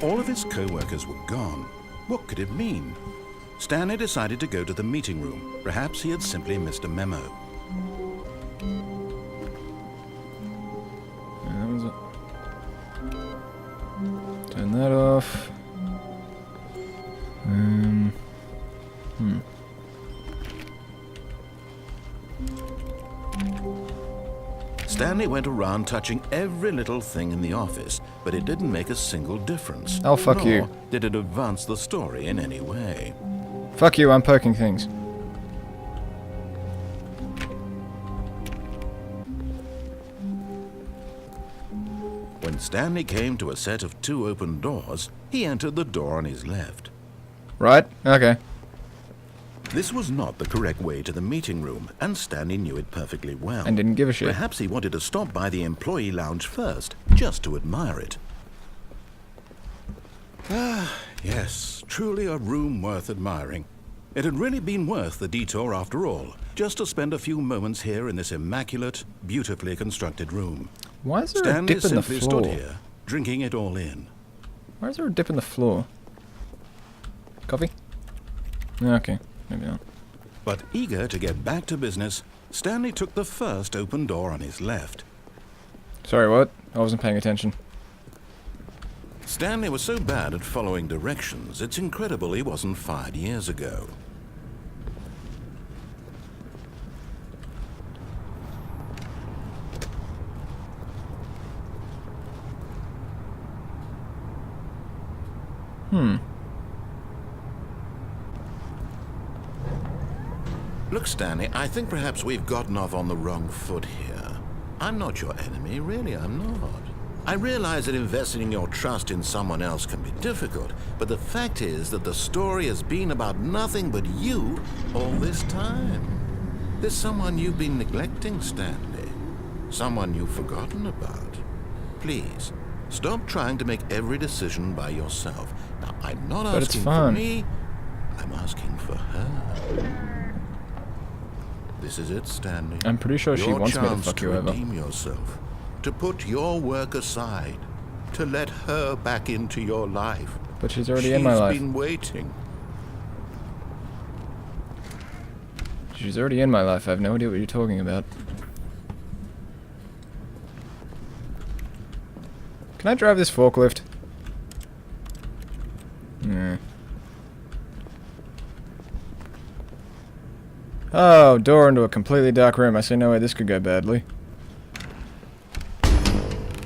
All of his co-workers were gone. What could it mean? Stanley decided to go to the meeting room. Perhaps he had simply missed a memo. That was it. Turn that off. Stanley went around touching every little thing in the office, but it didn't make a single difference. Oh, fuck you. Nor did it advance the story in any way. Fuck you, I'm poking things. When Stanley came to a set of 2 open doors, he entered the door on his left. Right? Okay. This was not the correct way to the meeting room, and Stanley knew it perfectly well. And didn't give a shit. Perhaps he wanted to stop by the employee lounge first, just to admire it. Ah, yes, truly a room worth admiring. It had really been worth the detour after all, just to spend a few moments here in this immaculate, beautifully constructed room. Why is there Stanley a dip in the simply floor? stood here, drinking it all in. Why is there a dip in the floor? Coffee? Okay, maybe not. But eager to get back to business, Stanley took the first open door on his left. Sorry, what? I wasn't paying attention. Stanley was so bad at following directions, it's incredible he wasn't fired years ago. Look, Stanley, I think perhaps we've gotten off on the wrong foot here. I'm not your enemy, really, I'm not. I realize that investing your trust in someone else can be difficult, but the fact is that the story has been about nothing but you all this time. There's someone you've been neglecting, Stanley. Someone you've forgotten about. Please, stop trying to make every decision by yourself. Now, I'm not But it's asking for fun. me, I'm asking for her. This is it, Stanley. I'm pretty sure she Your wants me to chance fuck you over. redeem yourself, to put your work aside, to let her back into your life. But she's already in my life. She's been waiting. She's already in my life. I have no idea what you're talking about. Can I drive this forklift? Nah. Oh, door into a completely dark room. I see no way this could go badly.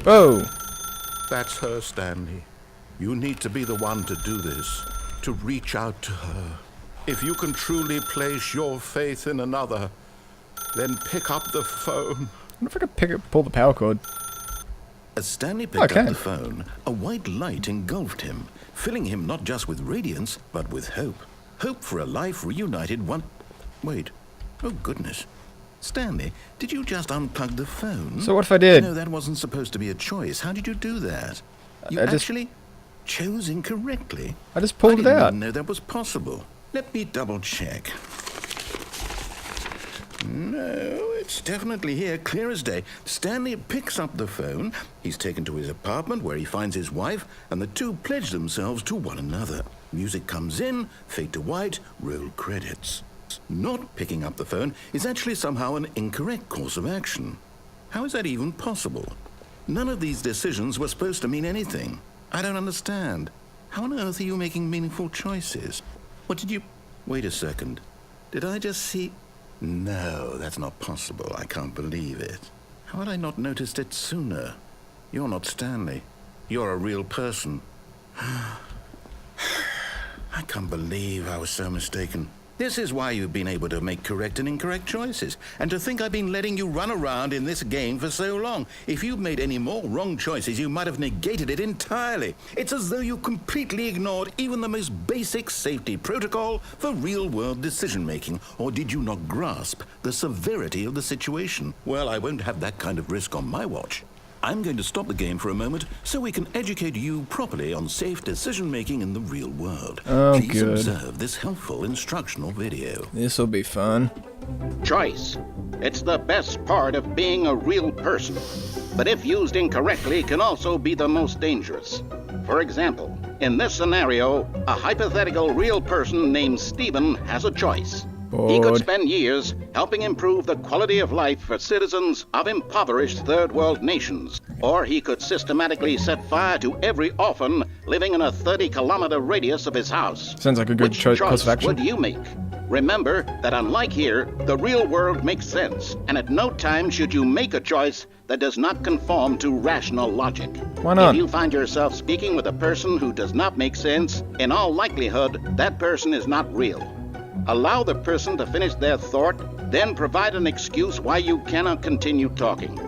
Oh! That's her, Stanley. You need to be the one to do this, to reach out to her. If you can truly place your faith in another, then pick up the phone. I wonder if I could pull the power cord. As Stanley picked Okay. up the phone, a white light engulfed him, filling him not just with radiance, but with hope. Hope for a life reunited one... Wait. Oh, goodness. Stanley, did you just unplug the phone? So what if I did? No, that wasn't supposed to be a choice. How did you do that? You I just- actually chose incorrectly. I just pulled it I out. didn't know that was possible. Let me double check. No, it's definitely here, clear as day. Stanley picks up the phone. He's taken to his apartment where he finds his wife, and the two pledge themselves to one another. Music comes in, fade to white, roll credits. Not picking up the phone is actually somehow an incorrect course of action. How is that even possible? None of these decisions were supposed to mean anything. I don't understand. How on earth are you making meaningful choices? What did you... Wait a second. Did I just see... No, that's not possible. I can't believe it. How had I not noticed it sooner? You're not Stanley. You're a real person. I can't believe I was so mistaken. This is why you've been able to make correct and incorrect choices. And to think I've been letting you run around in this game for so long. If you'd made any more wrong choices, you might have negated it entirely. It's as though you completely ignored even the most basic safety protocol for real-world decision-making. Or did you not grasp the severity of the situation? Well, I won't have that kind of risk on my watch. I'm going to stop the game for a moment so we can educate you properly on safe decision-making in the real world. Oh, Please good. observe this helpful instructional video. This'll be fun. Choice. It's the best part of being a real person. But if used incorrectly, can also be the most dangerous. For example, In this scenario, a hypothetical real person named Stephen has a choice. He could Bored. spend years helping improve the quality of life for citizens of impoverished third world nations. Or he could systematically set fire to every orphan living in a 30-kilometer radius of his house. Sounds like a good Which course choice of action. would you make? Remember that unlike here, the real world makes sense, and at no time should you make a choice that does not conform to rational logic. Why not? If you find yourself speaking with a person who does not make sense, in all likelihood, that person is not real. Allow the person to finish their thought, then provide an excuse why you cannot continue talking.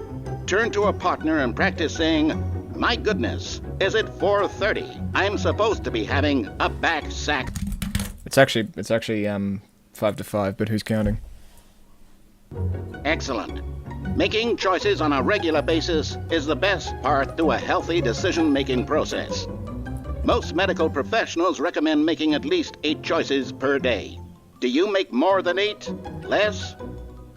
Turn to a partner and practice saying, "My goodness, is it 4:30? I'm supposed to be having a back sack." It's actually 5 to 5, but who's counting? Excellent. Making choices on a regular basis is the best part to a healthy decision-making process. Most medical professionals recommend making at least 8 choices per day. Do you make more than 8? Less?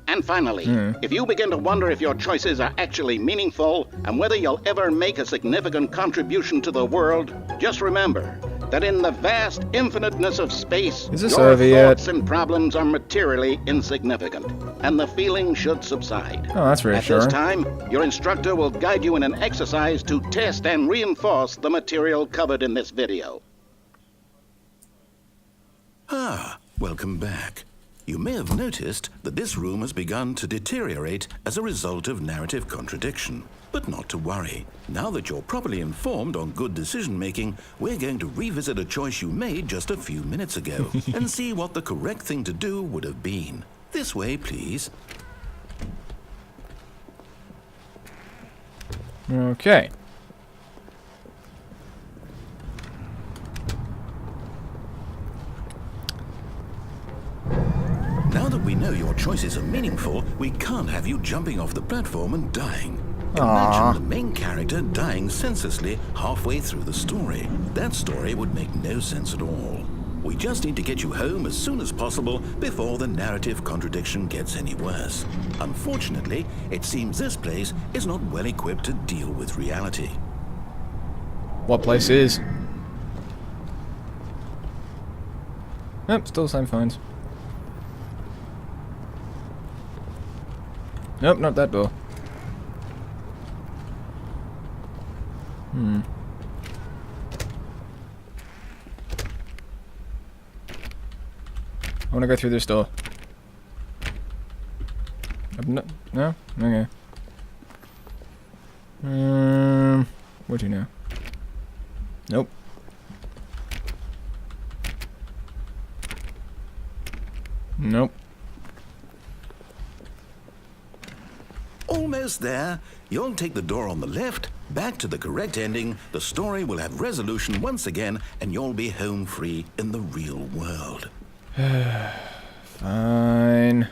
And finally, if you begin to wonder if your choices are actually meaningful and whether you'll ever make a significant contribution to the world, just remember that in the vast infiniteness of space, Is this your over yet? thoughts and problems are materially insignificant, and the feeling should subside. Oh, that's At reassuring. this time, your instructor will guide you in an exercise to test and reinforce the material covered in this video. Welcome back. You may have noticed that this room has begun to deteriorate as a result of narrative contradiction. But not to worry. Now that you're properly informed on good decision-making, we're going to revisit a choice you made just a few minutes ago and see what the correct thing to do would have been. This way, please. Okay. Now that we know your choices are meaningful, we can't have you jumping off the platform and dying. Imagine the main character dying senselessly halfway through the story. That story would make no sense at all. We just need to get you home as soon as possible before the narrative contradiction gets any worse. Unfortunately, it seems this place is not well equipped to deal with reality. What place is? Nope, still the same finds. Nope, not that door. I want to go through this door. No? Okay. Where'd you now? Nope. Nope. Almost there. You'll take the door on the left, back to the correct ending, the story will have resolution once again, and you'll be home free in the real world. Fine.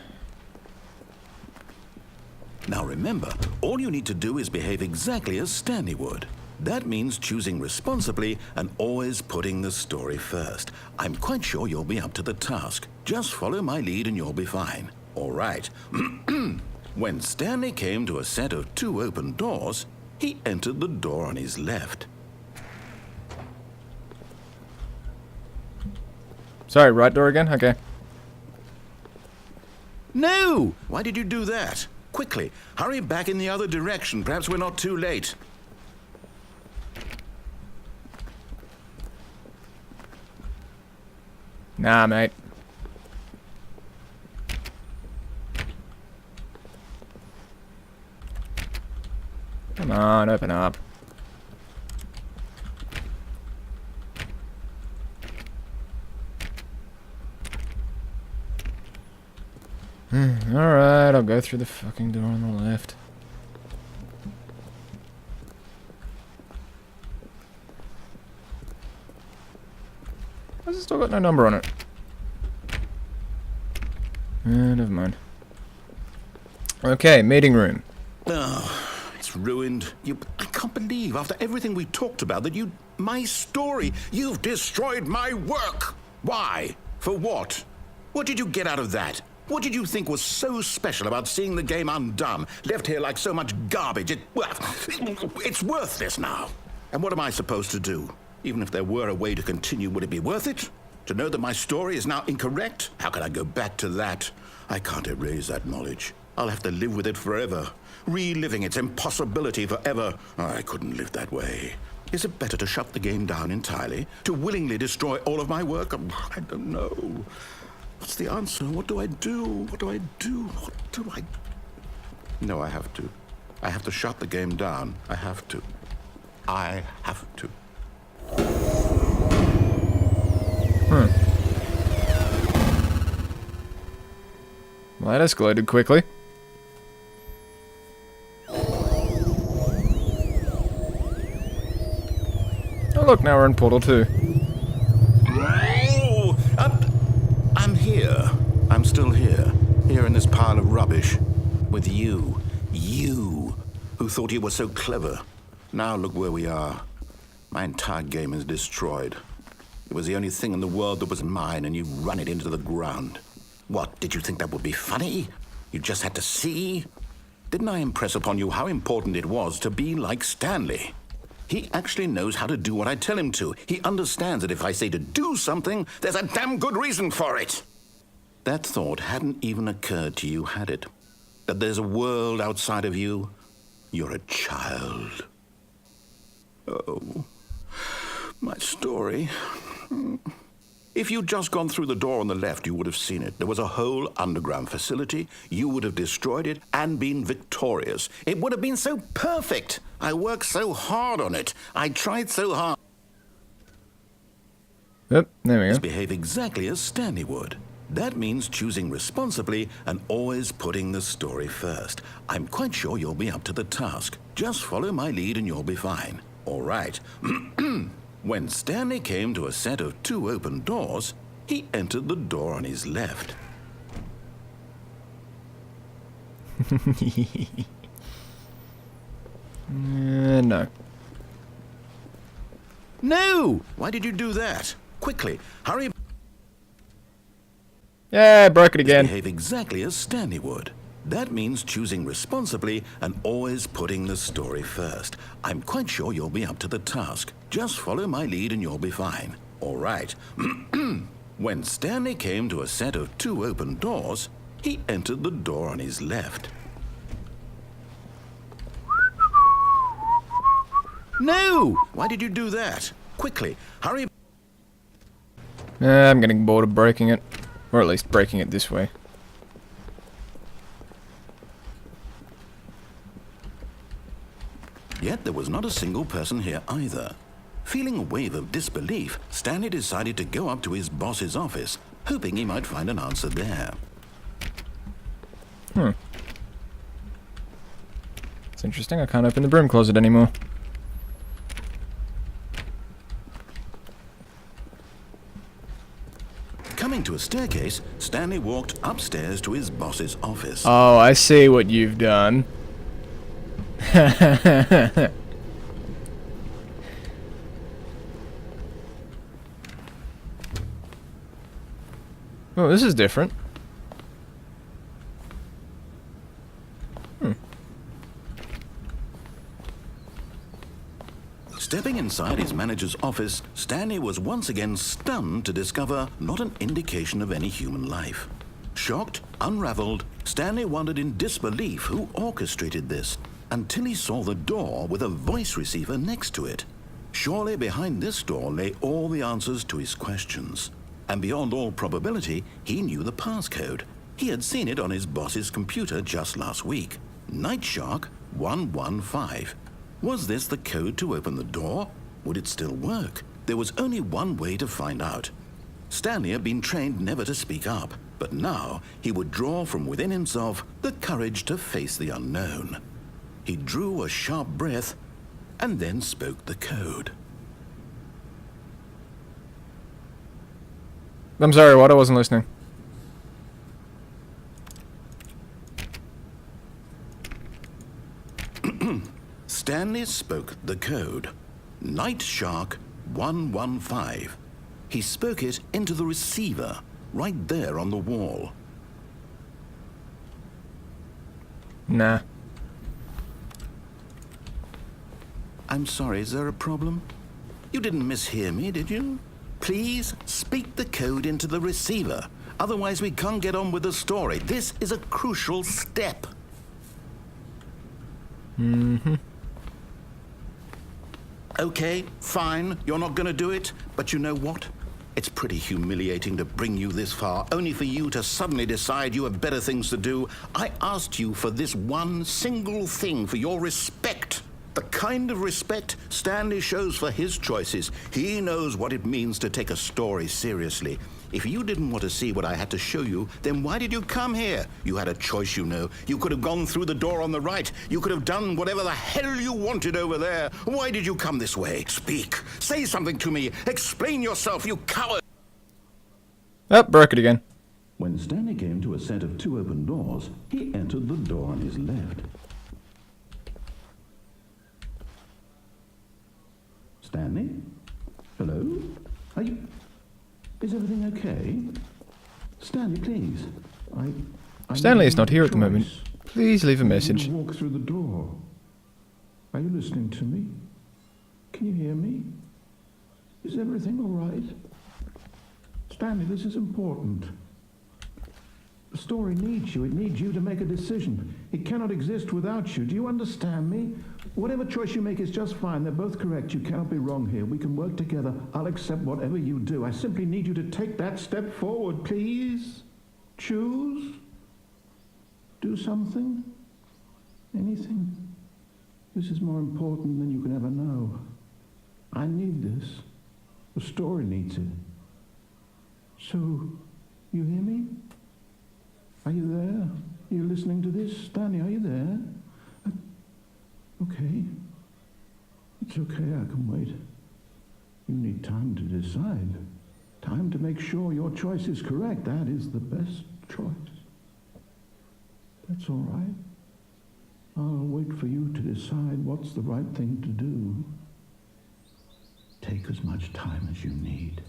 Now remember, all you need to do is behave exactly as Stanley would. That means choosing responsibly and always putting the story first. I'm quite sure you'll be up to the task. Just follow my lead and you'll be fine. All right. When Stanley came to a set of 2 open doors, he entered the door on his left. Sorry, right door again? Okay. No! Why did you do that? Quickly, hurry back in the other direction. Perhaps we're not too late. Nah, mate. Come on, open up. Alright, I'll go through the fucking door on the left. Why has it still got no number on it? Never mind. Okay, meeting room. Oh, it's ruined. I can't believe, after everything we talked about, that my story, you've destroyed my work. Why? For what? What did you get out of that? What did you think was so special about seeing the game undone, left here like so much garbage? It's worthless now. And what am I supposed to do? Even if there were a way to continue, would it be worth it? To know that my story is now incorrect? How can I go back to that? I can't erase that knowledge. I'll have to live with it forever, reliving its impossibility forever. I couldn't live that way. Is it better to shut the game down entirely? To willingly destroy all of my work? I don't know. What's the answer? What do I do? What do I do? What do I... No, I have to. I have to shut the game down. I have to. I have to. Well, that escalated quickly. Oh look, now we're in Portal 2. Oh, I'm here. I'm still here. Here in this pile of rubbish. With you. You, who thought you were so clever. Now look where we are. My entire game is destroyed. It was the only thing in the world that was mine, and you run it into the ground. What, did you think that would be funny? You just had to see? Didn't I impress upon you how important it was to be like Stanley? He actually knows how to do what I tell him to. He understands that if I say to do something, there's a damn good reason for it. That thought hadn't even occurred to you, had it? That there's a world outside of you? You're a child. Oh, my story. If you'd just gone through the door on the left, you would have seen it. There was a whole underground facility. You would have destroyed it and been victorious. It would have been so perfect. I worked so hard on it. I tried so hard. Yep, there we go. Behave exactly as Stanley would. That means choosing responsibly and always putting the story first. I'm quite sure you'll be up to the task. Just follow my lead and you'll be fine. All right. When Stanley came to a set of 2 open doors, he entered the door on his left. No. No! Why did you do that? Quickly, hurry. Yeah, I broke it again. Behave exactly as Stanley would. That means choosing responsibly and always putting the story first. I'm quite sure you'll be up to the task. Just follow my lead and you'll be fine. All right. When Stanley came to a set of 2 open doors, he entered the door on his left. No! Why did you do that? Quickly, hurry. I'm getting bored of breaking it. Or at least breaking it this way. Yet there was not a single person here either. Feeling a wave of disbelief, Stanley decided to go up to his boss's office, hoping he might find an answer there. It's interesting, I can't open the broom closet anymore. Coming to a staircase, Stanley walked upstairs to his boss's office. Oh, I see what you've done. Oh, this is different. Stepping inside his manager's office, Stanley was once again stunned to discover not an indication of any human life. Shocked, unraveled, Stanley wondered in disbelief who orchestrated this, until he saw the door with a voice receiver next to it. Surely behind this door lay all the answers to his questions. And beyond all probability, he knew the passcode. He had seen it on his boss's computer just last week. Night Shark 115. Was this the code to open the door? Would it still work? There was only one way to find out. Stanley had been trained never to speak up, but now he would draw from within himself the courage to face the unknown. He drew a sharp breath and then spoke the code. I'm sorry, what? I wasn't listening. Stanley spoke the code. Night Shark 115. He spoke it into the receiver, right there on the wall. Nah. I'm sorry, is there a problem? You didn't mishear me, did you? Please speak the code into the receiver. Otherwise, we can't get on with the story. This is a crucial step. Okay, fine. You're not going to do it. But you know what? It's pretty humiliating to bring you this far, only for you to suddenly decide you have better things to do. I asked you for this one single thing, for your respect. The kind of respect Stanley shows for his choices. He knows what it means to take a story seriously. If you didn't want to see what I had to show you, then why did you come here? You had a choice, you know. You could have gone through the door on the right. You could have done whatever the hell you wanted over there. Why did you come this way? Speak. Say something to me. Explain yourself, you coward. Oh, broke it again. When Stanley came to a set of 2 open doors, he entered the door on his left. Stanley? Hello? Are you... Is everything okay? Stanley, please. Stanley is not here at the moment. Please leave a message. Walk through the door. Are you listening to me? Can you hear me? Is everything all right? Stanley, this is important. The story needs you. It needs you to make a decision. It cannot exist without you. Do you understand me? Whatever choice you make is just fine. They're both correct. You cannot be wrong here. We can work together. I'll accept whatever you do. I simply need you to take that step forward, please. Choose. Do something. Anything. This is more important than you can ever know. I need this. The story needs it. So, you hear me? Are you there? Are you listening to this? Stanley, are you there? Okay. It's okay, I can wait. You need time to decide. Time to make sure your choice is correct. That is the best choice. That's all right. I'll wait for you to decide what's the right thing to do. Take as much time as you need.